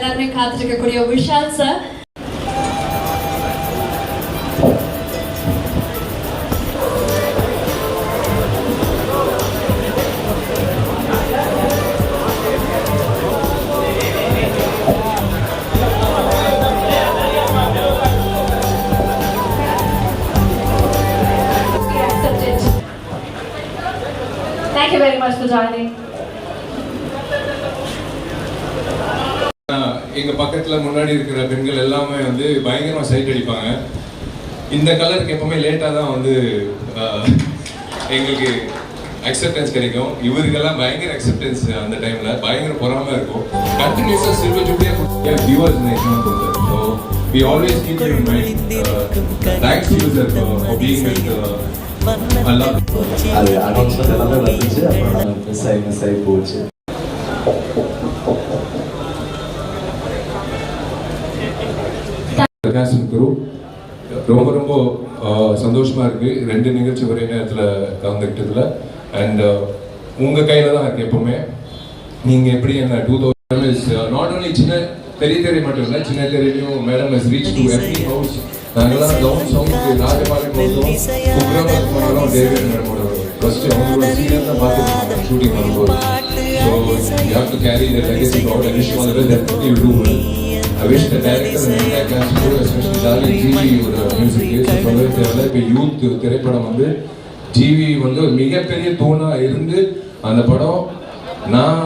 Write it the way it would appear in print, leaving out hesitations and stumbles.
எல்லாருமே காத்திருக்கக்கூடிய Vishal sir. Thank you very much for joining. எங்க பக்கத்துல முன்னாடி இருக்கிற பெண்கள் எல்லாமே வந்து பயங்கரமா சைட் அடிப்பாங்க. இந்த கலருக்கு எப்பவுமே லேட்டா தான் வந்து எங்களுக்கு அக்செப்டன்ஸ் கிடைக்கும். இவருக்கெல்லாம் பயங்கர அக்செப்டன்ஸ் அந்த டைம்ல பயங்கர பொறாம இருக்கும். கண்டினியூஸா சில்வர் ஜூப்ளியா வியூவர்ஸ் நேஷன் கொடுத்தாரு. So we always keep you in mind. Thanks to you sir for being with Allah. அது அனௌன்ஸ்மெண்ட் எல்லாமே வந்துச்சு. அப்புறம் மிஸ் ஆகி போச்சு. ரொம்ப ரொம்ப சந்தோஷமா இருக்கு. 2 நிகழ்ச்சி ஒரே நேரத்தில் கலந்துக்கிட்டதுல. அண்ட் உங்க கையில தான் இருக்கு எப்பவுமே. நீங்க எப்படி என்ன 2000 நாட் ஓன்லி சின்ன பெரிய தெரிய மட்டும் இல்லை, சின்ன தெரியலையும் madam has reach to every house. நாங்கெல்லாம் கவுன் சவுண்ட் ராஜபாளையம் போகிறோம், குக்கிராமத்துக்கு போனாலும் டேவிட் மேடமோட ஃபர்ஸ்ட் அவங்களோட சீரியல் தான் பார்த்துருக்கோம் ஷூட்டிங் பண்ணும்போது. So you have to carry the legacy forward. I wish all the best. Definitely you do well. I wish the director and entire cast crew, especially Dali GV ஒரு music சொல்லவே தேவையில்ல. இப்போ youth திரைப்படம் வந்து GV வந்து மிகப்பெரிய தூணா இருந்து அந்த படம் நான்